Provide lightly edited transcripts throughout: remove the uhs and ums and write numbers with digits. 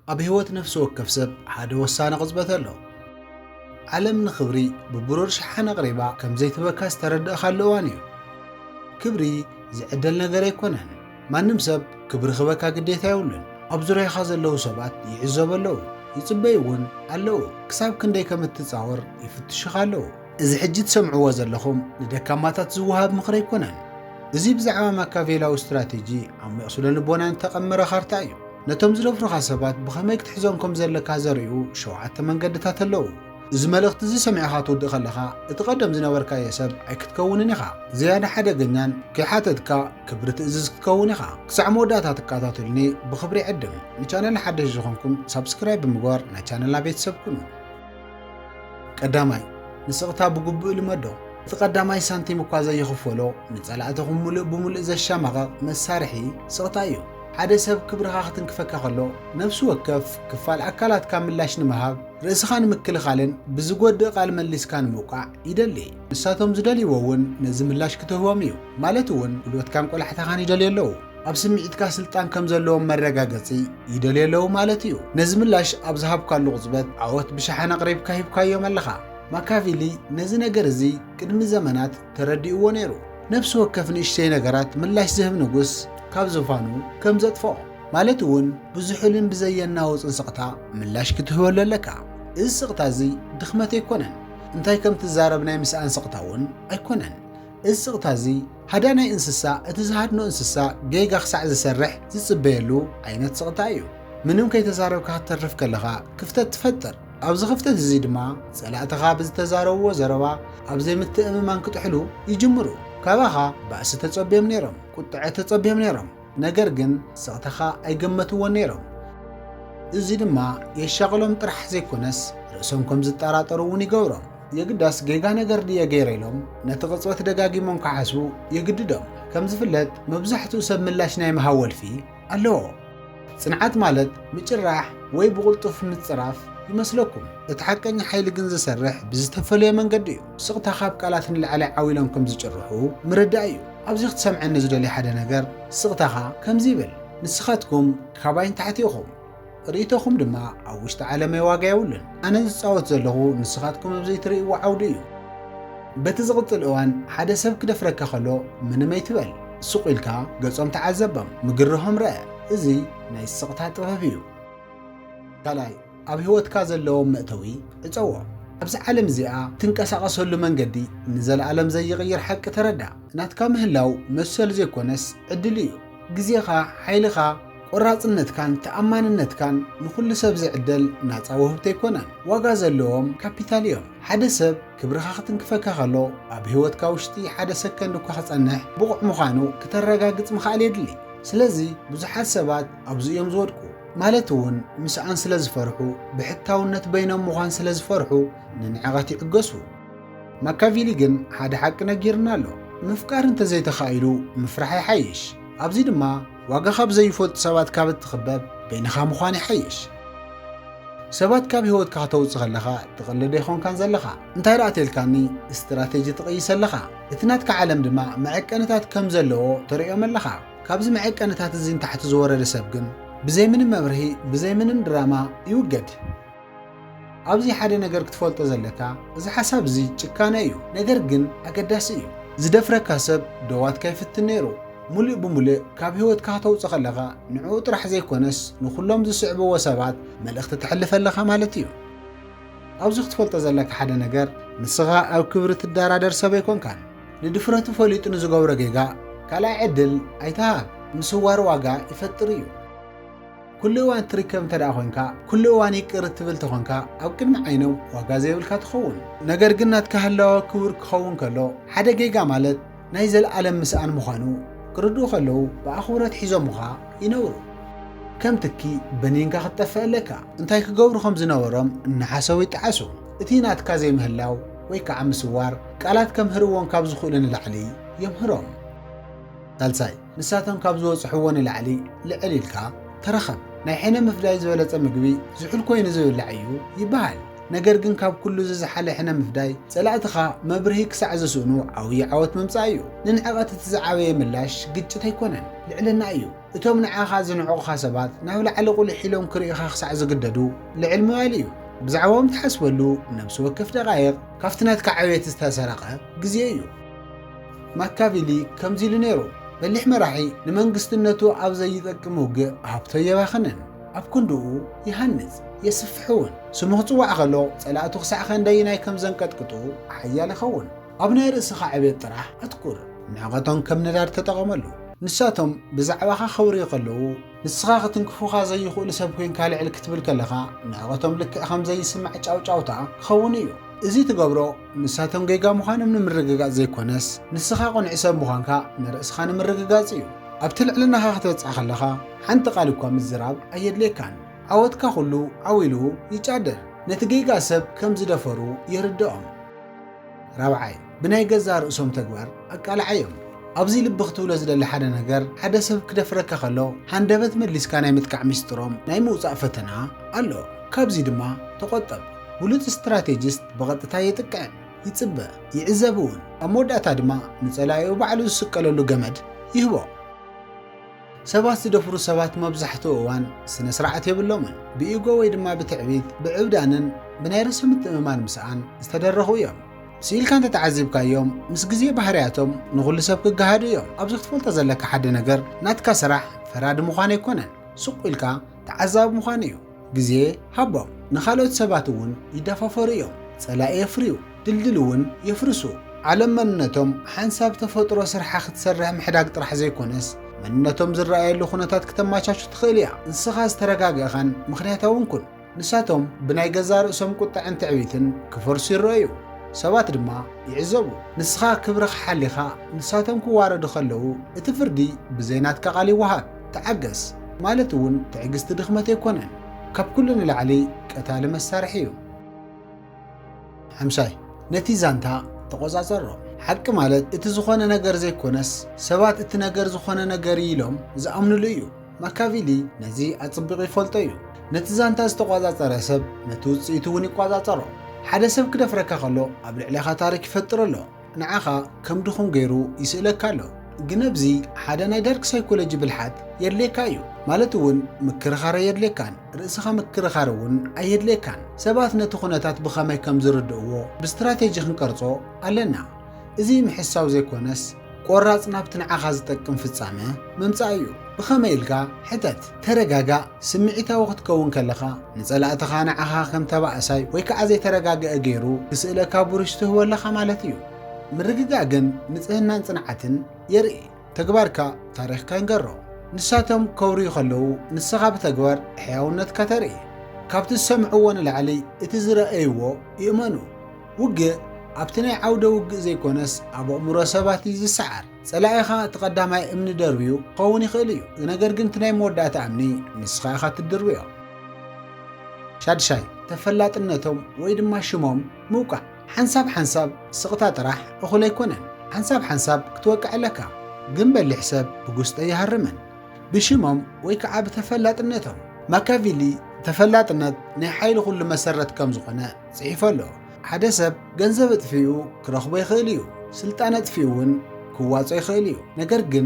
أب هوت نفسه كفسب حدا وسانة قصبته له عالم نخبري ببرور شحنة قريبة كم زيت بكاس ترد أخلوانيو كبري زعدل نجار يكونن ما نمسب كبر خبكا قديتا يولن أبزر يخاز اللو سبات يعزب اللو يصبيون اللو كساب كندي كم تتصور يفتش خالو إذا حجت سمعوا وزلهم لدكاماتات زوهاب مخري يكونن إذا بزعما ماكافيلا واستراتيجي عم يقصدون لبونا تقمر خارتايو نتوم زلوف رخاسبات بخميك تحزونكم زلك هزاريو شوعات من قدتات اللو إذا ملغت زي سمع خاطو دخلها اتقدم زناوركا يسب عيك تكونني خا زيادة حدا جنان كي حاتتكا كبرت إزز تكوني خا كسع موداتها تكاتاتلني بخبري عدم نشانل حدا يجوخنكم سبسكرايب بمقار نشانل لابيت سبكونو قداماي نسقطها بقبو لمدو تقداماي سانتي مكوازا يخفولو نتسالعتهم ملء بملء زي الشامغة مسارحي سقطايو حدا سب كبرها ختنكفكا خلو نفسو وكف كفال عكالات كاملاش نمهاب رئيسخان مكل خالن بزقود قال مليس كان موقع يدلي نساتهم زدلي وون نزملاش كتهواميو مالتون ولوت كام قول حتى خان يدلي اللو أب سمعتكا سلطان كم زلوهم مرقاقصي يدلي اللو مالتيو نزملاش أبزهاب كالو غزبت عوت بشحان قريب كايب كايو ملخا ماكافيلي نزنا قرزي كدم زمانات تردئو نيرو نفسو وكفني اشتي نقرات ملاش زهم نقص كاب زفانو كم زدفو مالتون بزحلن بزينا وصن سقطا ملاش كتهول لك إز سقطا زي دخمت يكونن انتاي كم تزاربنا مسأن سقطاون أيكونن إز سقطا زي هدانا انسسا اتزهادنو انسسا جيغا خسع زسرح زيصبيلو عينت سقطايو منهم كي تزارب كهترف كلغا كفتة تفتر أبز خفتة زي دما سلعتها بز تزارو وزربا أبزي متأممان كتحلو يجمرو كاباها بأس تتصبيهم نيرم قطعة تتصبيهم نيرم نجرجن سقطها أي جمتوا نيرم إزي دما يشغلهم طرح زي كونس رأسهم زتاراترو ونيجورم يقدس جيجا نجر دي جيريلهم نتغصوت دقاقي منكحسو يقددهم كم زفلت مبزحتو سب ملاش نايم هاول فيه ألو صنعات مالت مجرح وي بغلطف متصراف يمسلكم اتحكني حيل جنز سرح بزتفلي من قديو سقطها خاب كالاتن اللي على عويلهم كم زجرحو مردايو أبزيخت سمع النزل حدا نجر سقطها كم زيبل نسخاتكم خباين تحتيهم ريتوخم دما أو وشت عالم يواقع يولن أنا نصوت زلهو نسخاتكم بزي تريقوا عوديو بتزغط الأوان حدا سبك دفرك خلو من ما يتبل السوق إلكا قلصهم تعذبهم مقرهم رأى إزي نايس سقطها تغفيو كالاي أبي هو تكازل لهم مأتوي اتسوى أبز عالم زيقا تنكساقصه له من قدي نزل عالم زي يغير حق تردع ناتكا مهلاو مسل زي كونس عدليو قزيخا حيلخا قراصنت كان تأماننت كان نخل سب زعدل ناصاوه تيكونن واغا زلوهم كابيتاليوم حدا سب كبرخا ختنكفكا خلو اب هيوتكا وشتي حدا سكن دكو خصنح بقع مخانو كترغاغص مخال يدلي سلازي بزحات سبات ابزيوم زودكو مالتون مسعان سلازفرحو بحتاونت بينهم مخان سلازفرحو ننعغاتي اقصو ماكافيلي جن حدا حق نجيرنا له مفكار انت زي تخايلو مفرح يحيش ابزي دما واقا خاب زي فوت سبات كابت تخبب بينخا مخان يحيش سبات كاب هوت كاتوص خلخا تقلد يخون كان زلخا انتي راتلكاني استراتيجي تقيس لخا اتنات كعالم دما معقنتات كم زلو تريهم لخا كابز معقنتات زين تحت زوره لسبقن بزي من مبرهي بزي من دراما يوجد أبزي حدا نجر كتفولت زلكا إذا حسب زي تشكانة يو نجر جن أقداس يو زدفرك كسب دوات كيف التنيرو ملء بملء كابيوت كاتو تخلقا نعود رح زي كونس نخلهم زي صعبة وسبات ملأخت تحلف لخا مالتيو أبزي كتفولت زلك حدا نجر نصغى أو كبرت الدار درسا بيكون كان ندفرت فوليت نزقو رقيقا كلا عدل أيتها مسوار واقع يفتريو كل وان تركم تداخونكا كل وان يقرت تبلتخونكا او كلمه عينو واغا زيبلكا تخون نجر جنات كهلو كبر كخون كلو حدا جيجا مالت نايزل عالم مسان مخانو كردو خلو باخورات حيزو مخا ينورو كم تكي بنينكا خطفالكا انتاي كغبرخم زنورم نحاسوي تعاسو اتينات كازي مهلاو ويكا عم سوار قالات كم هروون كاب زخولن العلي يمهرم تالساي نساتهم كاب زوصحوون العلي لعليلكا ترخب ناي حين مفداي زولة مقبي زحول كوين زول لعيو يبال ነገር ግን ካብ ኩሉ ዝዝሓለሕነ ምፍዳይ ጸላእትኻ መብርሂ ክሳዕ ዘስእኑ ዓብዪ ዓወት ምምጻእ እዩ። ንንዕቐት እቲ ዝዓበየ ምላሽ ግጭት ኣይኮነን ልዕልና እዩ። እቶም ንዓኻ ዝንዕቑኻ ሰባት ናብ ላዕሊ ቁልሕ ኢሎም ክርእኻ ክሳዕ ዝግደዱ ልዕል ምባል እዩ። ብዛዕባኦም ትሓስበሉ ነብሲ ወከፍ ደቓይቕ ካብቲ ናትካ ዕብየት ዝተሰረቐ ግዜ እዩ። ማካቪሊ ከምዚ ኢሉ ነይሩ፣ በሊሕ መራሒ ንመንግስትነቱ ኣብ ዘይጠቅም ውግእ ሃብቶ የባኽንን ኣብ ክንድኡ ይሃንጽ የስፍሕውን ስሙ ክጽዋዕ ከሎ ጸላእቱ ክሳዕ ክንደይናይ ከም ዘንቀጥቅጡ ሓያል ይኸውን። ኣብ ናይ ርእስኻ ዕብየት ጥራሕ ኣትኩር። ንዕቐቶም ከም ነዳድ ተጠቐመሉ። ንሳቶም ብዛዕባኻ ኸብሪ ከለዉ ንስኻ ክትንክፉኻ ዘይኽእሉ ሰብ ኮይንካ ልዕል ክትብል ከለኻ ንዕቐቶም ልክዕ ከም ዘይስማዕ ጫውጫውታ ክኸውን እዩ። እዚ ትገብሮ ንሳቶም ጌጋ ምዃኖም ንምርግጋጽ ዘይኮነስ ንስኻ ቁኑዕ ሰብ ምዃንካ ንርእስኻ ንምርግጋጽ እዩ። ኣብቲ ልዕልናኻ ክትበጽሕ ከለኻ ሓንቲ ቃል እኳ ምዝራብ ኣየድልየካን። ዓወትካ ኩሉ ዓዊሉ ይጫደር። ነቲ ጌጋ ሰብ ከም ዝደፈሩ የርድኦም። ራብዓይ ብናይ ገዛ ርእሶም ተግባር ኣቃልዓዮም። ኣብዚ ልቢ ክትብሎ ዝደሊ ሓደ ነገር ሓደ ሰብ ክደፍረካ ከሎ ሃንደበት መሊስካ ናይ ምጥቃዕ ሚስጥሮም ናይ ምውፃእ ፈተና ኣሎ። ካብዚ ድማ ተቆጠብ። ብሉፅ ስትራቴጂስት ብቐጥታ የጥቅዕን ይጽበ ይዕዘብ እውን ኣብ መወዳእታ ድማ ንጸላዩ ባዕሉ ዝስቀለሉ ገመድ ይህቦ። ሰባት ዝደፍሩ ሰባት መብዛሕትኡ እዋን ስነ ስርዓት የብሎምን። ብኢጎ ወይ ድማ ብትዕቢት ብዕብዳንን ብናይ ርእሲ ምትእምማን ምስኣን ዝተደረኹ እዮም። ስኢልካ እንተተዓዚብካዮም ምስ ግዜ ባህርያቶም ንኹሉ ሰብ ክገሃዱ እዮም። ኣብዚ ክትፈልጦ ዘለካ ሓደ ነገር ናትካ ስራሕ ፈራዲ ምዃን ኣይኮነን፣ ስቕ ኢልካ ተዓዛቢ ምዃን እዩ። ግዜ ሃቦም ንኻልኦት ሰባት እውን ይደፋፈሩ እዮም። ጸላኢ የፍርዩ፣ ድልድል እውን የፍርሱ። ዓለም መንነቶም ሓንሳብ ተፈጥሮ ስርሓ ክትሰርሕ ምሕዳግ ጥራሕ ዘይኮነስ መንነቶም ዝረኣየሉ ኩነታት ከተማቻቹ ትኽእል እያ። ንስኻ ዝተረጋግአኻን ምኽንያታውን ኩን። ንሳቶም ብናይ ገዛ ርእሶም ቁጣዕን ትዕቢትን ክፈርሱ ይረአዩ፣ ሰባት ድማ ይዕዘቡ። ንስኻ ክብርኻ ሓሊኻ ንሳቶም ክዋረዱ ከለዉ እቲ ፍርዲ ብዘይናትካ ቃል ይወሃብ። ተዓገስ ማለት እውን ትዕግስቲ ድኽመት ኣይኮነን፣ ካብ ኩሉ ንላዕሊ ቀታሊ መሳርሒ እዩ። ሓምሳይ ነቲ ዛንታ ተቆጻጸሮ። ሓቂ ማለት እቲ ዝኾነ ነገር ዘይኮነስ ሰባት እቲ ነገር ዝኾነ ነገር ኢሎም ዝኣምንሉ እዩ። ማካቪሊ ነዚ ኣጽቢቑ ይፈልጦ እዩ። ነቲ ዛንታ ዝተቆጻጸረ ሰብ ነቲ ውጽኢቱ እውን ይቆጻጸሮ። ሓደ ሰብ ክደፍረካ ከሎ ኣብ ልዕሊኻ ታሪክ ይፈጥር ኣሎ። ንዓኻ ከም ድኹም ገይሩ ይስእለካ ኣሎ። ግን ኣብዚ ሓደ ናይ ዳርክ ሳይኮሎጂ ብልሓት የድልየካ እዩ። ማለት እውን ምክርኻር የድልየካን፣ ርእስኻ ምክርኻር እውን ኣየድልየካን። ሰባት ነቲ ኩነታት ብኸመይ ከም ዝርድእዎ ብስትራቴጂ ክንቀርጾ ኣለና። እዚ ምሕሳብ ዘይኮነስ ቆራጽ ናብቲ ንዓኻ ዝጠቅም ፍጻመ ምምጻእ እዩ። ብኸመይ ኢልካ ሕተት፣ ተረጋጋእ። ስምዒታዊ ክትከውን ከለኻ ንጸላእትኻ ንዓኻ ከም ተባእሳይ ወይ ከዓ ዘይተረጋግአ ገይሩ ክስእለካ ብሩሽ ትህበለኻ ማለት እዩ። ምርግጋእ ግን ንጽህናን ጽንዓትን የርኢ። ተግባርካ ታሪኽካ ይንገሮ። ንሳቶም ከብርዩ ከለዉ ንስኻ ብተግባር ሕያውነትካ ተርኢ። ካብቲ ዝሰምዕዎ ንላዕሊ እቲ ዝረአይዎ ይእመኑ። ውግእ ኣብቲ ናይ ዓውደ ውግእ ዘይኮነስ ኣብ ኣእምሮ ሰባት እዩ ዝሰዓር። ጸላኢኻ እቲ ቀዳማይ እምኒ ደርብዩ ክኸውን ይኽእል እዩ፣ ነገር ግን እቲ ናይ መወዳእታ እምኒ ንስኻ ኢኻ ትድርብዮ። ሻድሻይ ተፈላጥነቶም ወይ ድማ ሽሞም ምውቃዕ። ሓንሳብ ስቕታ ጥራሕ እኹል ኣይኮነን። ሓንሳብ ክትወቅዕ ኣለካ፣ ግን በሊሕ ሰብ ብጉስጠ ይሃርምን ብሽሞም ወይ ከዓ ብተፈላጥነቶም። ማካቪሊ ተፈላጥነት ናይ ሓይሊ ኩሉ መሰረት ከም ዝኾነ ጽሒፉ ኣሎ። ሓደ ሰብ ገንዘብ እጥፊኡ ክረኽቦ ይኽእል እዩ፣ ስልጣን እጥፊኡ እውን ክዋጾ ይኽእል እዩ። ነገር ግን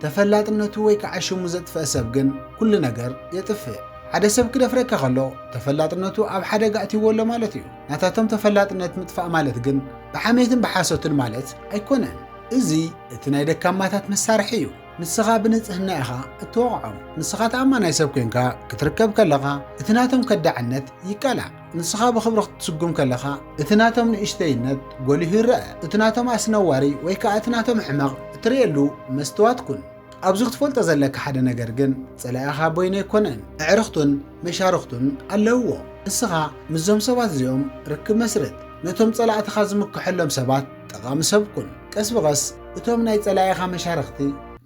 ተፈላጥነቱ ወይ ከዓ ሽሙ ዘጥፍአ ሰብ ግን ኩሉ ነገር የጥፍእ። ሓደ ሰብ ክደፍረካ ከሎ ተፈላጥነቱ ኣብ ሓደጋ እትይዎ ኣሎ ማለት እዩ። ናታቶም ተፈላጥነት ምጥፋእ ማለት ግን ብሓሜትን ብሓሶትን ማለት ኣይኮነን። እዚ እቲ ናይ ደካማታት መሳርሒ እዩ። ንስኻ ብንጽህና ኢኻ እትወቕዖም። ንስኻ ተኣማናይ ሰብ ኮይንካ ክትርከብ ከለኻ እቲ ናቶም ከዳዕነት ይቃላዕ። ንስኻ ብኽብሪ ክትስጉም ከለኻ እቲ ናቶም ንእሽተይነት ጎሊሁ ይርአ። እቲ ናቶም ኣስነዋሪ ወይ ከዓ እቲ ናቶም ሕመቕ እትርእየሉ መስትዋት ኩን። ኣብዚ ክትፈልጦ ዘለካ ሓደ ነገር ግን ጸላኢኻ ቦይኖ ኣይኮነን፣ ኣዕርኽቱን መሻርኽቱን ኣለውዎ። ንስኻ ምዞም ሰባት እዚኦም ርክብ መስርት። ነቶም ጸላእትኻ ዝምክሐሎም ሰባት ጠቓሚ ሰብ ኩን። ቀስ ብቐስ እቶም ናይ ጸላኢኻ መሻርኽቲ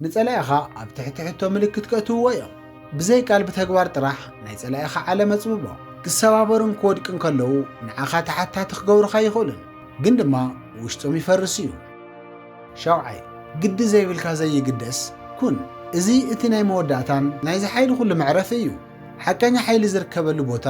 ንጸላኢኻ ኣብ ትሕቲ ምልክት ከእትውዎ እዮም። ብዘይ ቃል ብተግባር ጥራሕ ናይ ጸላኢኻ ዓለም ኣጽብቦ። ክሰባበሩን ክወድቅን ከለዉ ንዓኻ ተሓታቲ ክገብሩኻ ይኽእሉን፣ ግን ድማ ውሽጦም ይፈርስ እዩ። ሻውዓይ ግዲ ዘይብልካ ዘይግደስ ኩን። እዚ እቲ ናይ መወዳእታን ናይዚ ሓይሊ ኩሉ መዕረፊ እዩ። ሓቀኛ ሓይሊ ዝርከበሉ ቦታ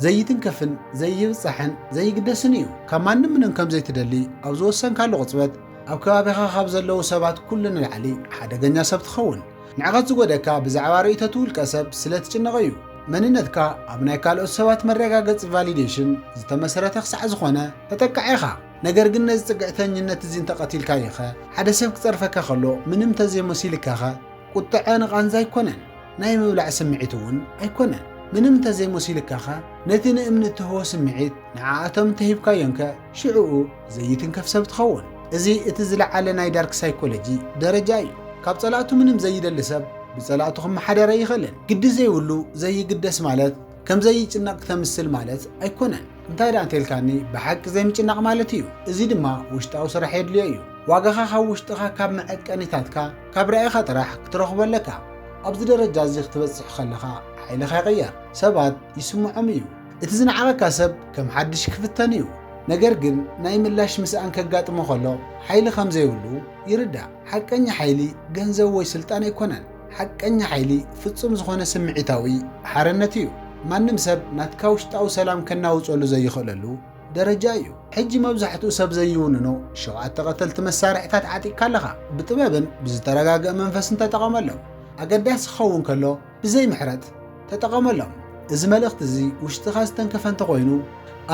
ዘይትንከፍን ዘይብፅሕን ዘይግደስን እዩ ካብ ማንም ምንም ከም ዘይትደሊ ኣብ ዝወሰንካሉ ቅፅበት ኣብ ከባቢኻ ካብ ዘለዉ ሰባት ኩሉ ንላዕሊ ሓደገኛ ሰብ ትኸውን ንዕቐት ዝጎደካ ብዛዕባ ርእይቶ ውልቀ ሰብ ስለ ትጭነቕ እዩ መንነትካ ኣብ ናይ ካልኦት ሰባት መረጋገፂ ቫሊዴሽን ዝተመሰረተ ክሳዕ ዝኾነ ተጠቃዒ ኢኻ ነገር ግን ነዚ ፅግዕተኝነት እዚ እንተቐቲልካ ኢኸ ሓደ ሰብ ክፀርፈካ ከሎ ምንም ተዘይመሲልካኸ ቁጥዐ ንቓንዛ ኣይኮነን ናይ ምብላዕ ስምዒት እውን ኣይኮነን ምንም ተዘይመሲልካኸ ነቲ ንእምኒ እትህቦ ስምዒት ንዓኣቶም እንተሂብካዮንከ ሽዑኡ ዘይትንከፍ ሰብ ትኸውን እዚ እቲ ዝለዓለ ናይ ዳርክ ሳይኮሎጂ ደረጃ እዩ ካብ ጸላእቱ ምንም ዘይደሊ ሰብ ብጸላእቱ ክመሓደረ ይኽእልን ግዲ ዘይብሉ ዘይግደስ ማለት ከም ዘይጭነቕ ተምስል ማለት ኣይኮነን እንታይ ዳ እንተልካኒ ብሓቂ ዘይምጭናቕ ማለት እዩ እዚ ድማ ውሽጣዊ ስራሕ የድልዮ እዩ ዋጋኻ ካብ ውሽጥኻ ካብ መዐቀኒታትካ ካብ ራእይኻ ጥራሕ ክትረኽበለካ ኣብዚ ደረጃ እዚ ክትበፅሕ ከለኻ ሓይልኻ ይቕየር ሰባት ይስምዖም እዩ እቲ ዝነዓቐካ ሰብ ከም ሓድሽ ክፍተን እዩ ነገር ግን ናይ ምላሽ ምስኣን ከጋጥሞ ከሎ ሓይሊ ከም ዘይብሉ ይርዳእ ሓቀኛ ሓይሊ ገንዘብ ወይ ስልጣን ኣይኮነን ሓቀኛ ሓይሊ ፍጹም ዝኾነ ስምዒታዊ ሓርነት እዩ ማንም ሰብ ናትካ ውሽጣዊ ሰላም ከናውፀሉ ዘይኽእለሉ ደረጃ እዩ ሕጂ መብዛሕትኡ ሰብ ዘይውንኖ 7 ቀተልቲ መሳርሕታት ዓጢቕካ ኣለኻ ብጥበብን ብዝተረጋግአ መንፈስን ተጠቐመሎም ኣገዳሲ ክኸውን ከሎ ብዘይ ምሕረት ተጠቐመሎም እዚ መልእኽቲ እዚ ውሽጥኻ ዝተንከፈ እንተኾይኑ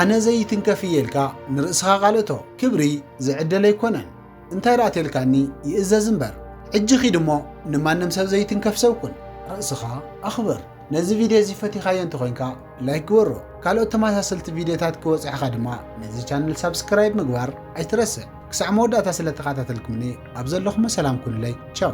ኣነ ዘይትንከፍ እየልካ ንርእስኻ ቃልእቶ ክብሪ ዝዕደለ ኣይኮነን እንታይ ዳኣተልካኒ ይእዘዝ እምበር ሕጂ ኺድ እሞ ንማንም ሰብ ዘይትንከፍ ሰብ ኩን ርእስኻ ኣኽብር ነዚ ቪድዮ እዚ ፈቲኻዮ እንተኾይንካ ላይክ ግበሮ ካልኦት ተመሳሰልቲ ቪድዮታት ክበፅሑኻ ድማ ነዚ ቻነል ሳብስክራይብ ምግባር ኣይትረስዕ ክሳዕ መወዳእታ ስለ ተኸታተልኩምኒ ኣብ ዘለኹም ሰላም ኩንለይ ቻው